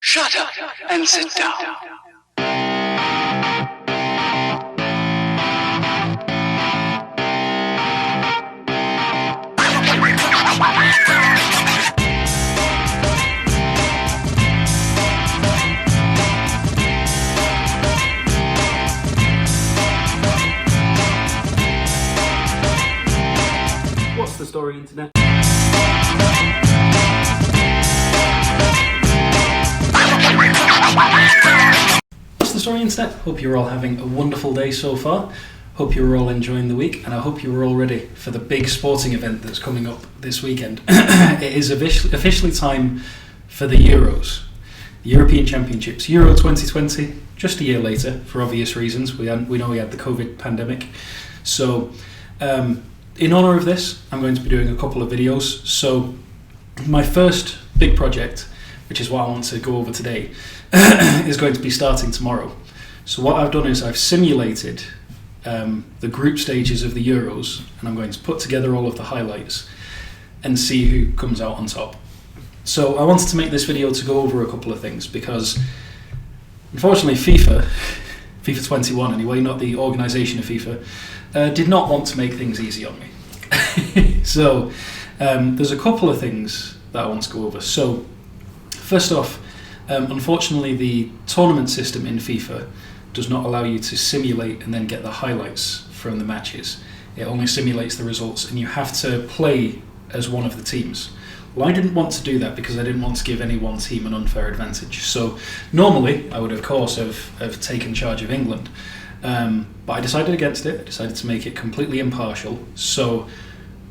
Shut up and sit down. What's the story, Internet? What's the story, Internet? Hope you're all having a wonderful day so far. Hope you're all enjoying the week, and I hope you're all ready for the big sporting event that's coming up this weekend. It is officially time for the Euros, the European Championships, Euro 2020, just a year later for obvious reasons. We know we had the COVID pandemic. So in honour of this, I'm going to be doing a couple of videos. So my first big project, which is what I want to go over today, is going to be starting tomorrow. So what I've done is I've simulated the group stages of the Euros, and I'm going to put together all of the highlights and see who comes out on top. So I wanted to make this video to go over a couple of things because unfortunately FIFA 21 anyway, not the organisation of FIFA, did not want to make things easy on me. So there's a couple of things that I want to go over. So first off, unfortunately the tournament system in FIFA does not allow you to simulate and then get the highlights from the matches. It only simulates the results, and you have to play as one of the teams. Well, I didn't want to do that because I didn't want to give any one team an unfair advantage. So normally I would of course have taken charge of England, but I decided against it. I decided to make it completely impartial. So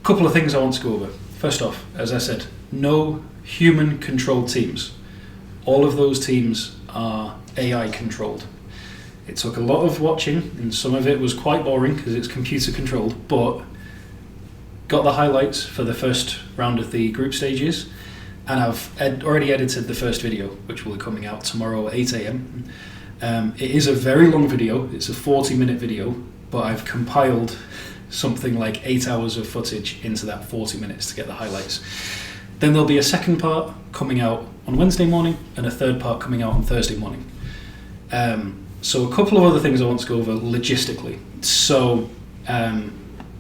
a couple of things I want to go over. First off, as I said, no human controlled teams. All of those teams are AI controlled. It took a lot of watching, and some of it was quite boring because it's computer controlled, but got the highlights for the first round of the group stages, and I've already edited the first video, which will be coming out tomorrow at 8 a.m. It is a very long video. It's a 40-minute video, but I've compiled something like 8 hours of footage into that 40 minutes to get the highlights. Then there'll be a second part coming out on Wednesday morning and a third part coming out on Thursday morning. So a couple of other things I want to go over logistically. So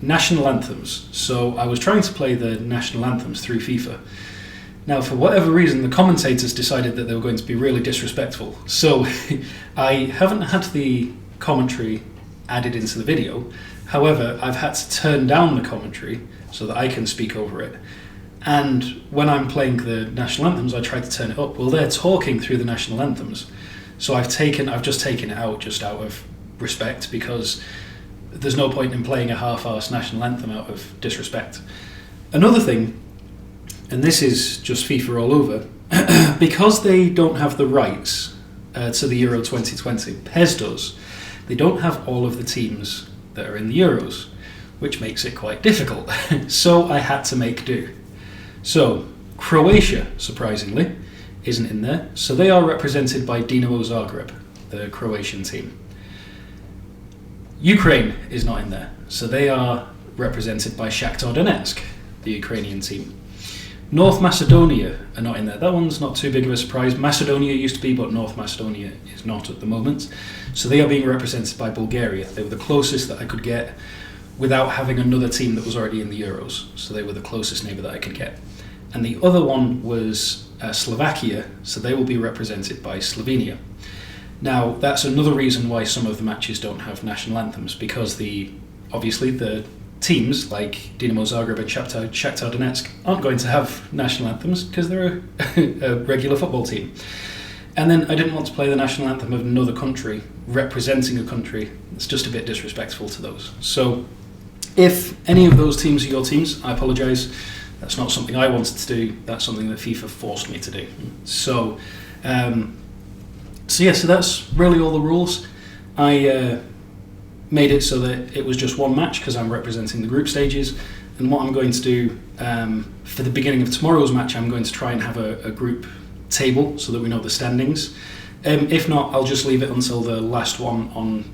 national anthems. So I was trying to play the national anthems through FIFA. Now, for whatever reason, the commentators decided that they were going to be really disrespectful. So I haven't had the commentary added into the video. However, I've had to turn down the commentary so that I can speak over it. And when I'm playing the national anthems, I try to turn it up. Well, they're talking through the national anthems. So I've just taken it out just out of respect, because there's no point in playing a half-arsed national anthem out of disrespect. Another thing, and this is just FIFA all over, because they don't have the rights to the Euro 2020, PES does, they don't have all of the teams that are in the Euros, which makes it quite difficult. So I had to make do. So Croatia, surprisingly, isn't in there. So they are represented by Dinamo Zagreb, the Croatian team. Ukraine is not in there. So they are represented by Shakhtar Donetsk, the Ukrainian team. North Macedonia are not in there. That one's not too big of a surprise. Macedonia used to be, but North Macedonia is not at the moment. So they are being represented by Bulgaria. They were the closest that I could get without having another team that was already in the Euros. So they were the closest neighbour that I could get. And the other one was Slovakia, so they will be represented by Slovenia. Now, that's another reason why some of the matches don't have national anthems, because obviously the teams like Dinamo Zagreb and Shakhtar Donetsk aren't going to have national anthems because they're a regular football team. And then I didn't want to play the national anthem of another country representing a country. It's just a bit disrespectful to those. So if any of those teams are your teams, I apologise. That's not something I wanted to do. That's something that FIFA forced me to do. So so that's really all the rules. I made it so that it was just one match because I'm representing the group stages. And what I'm going to do for the beginning of tomorrow's match, I'm going to try and have a group table so that we know the standings. If not, I'll just leave it until the last one on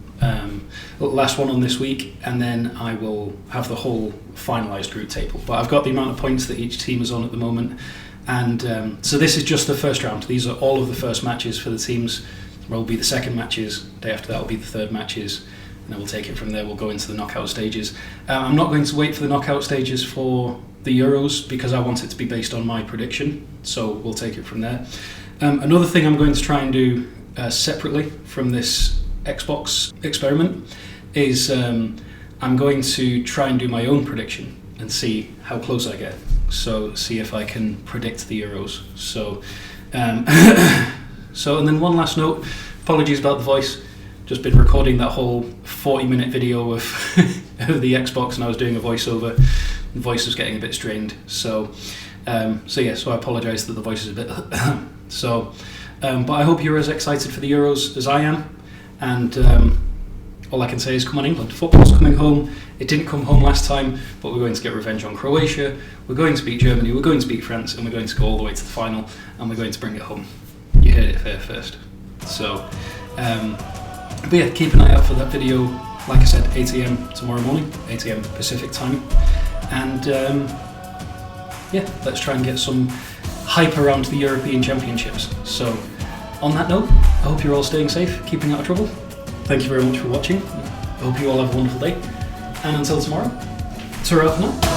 this week, and then I will have the whole finalised group table. But I've got the amount of points that each team is on at the moment, And so this is just the first round. These are all of the first matches for the teams. There will be the second matches. Day after that will be the third matches. And then we'll take it from there. We'll go into the knockout stages. I'm not going to wait for the knockout stages for the Euros because I want it to be based on my prediction. So we'll take it from there. Another thing I'm going to try and do separately from this Xbox experiment is I'm going to try and do my own prediction and see how close I get. So see if I can predict the Euros. So, and then one last note. Apologies about the voice. Just been recording that whole 40-minute video of of the Xbox, and I was doing a voiceover. The voice was getting a bit strained. So I apologise that the voice is a bit. But I hope you're as excited for the Euros as I am. And all I can say is, come on, England. Football's coming home. It didn't come home last time, but we're going to get revenge on Croatia. We're going to beat Germany. We're going to beat France, and we're going to go all the way to the final, and we're going to bring it home. You heard it here first. So, but yeah, keep an eye out for that video. Like I said, 8 AM tomorrow morning, 8 AM Pacific time, and let's try and get some hype around the European Championships. So, on that note, I hope you're all staying safe, keeping out of trouble. Thank you very much for watching. I hope you all have a wonderful day. And until tomorrow, ta-ra for now.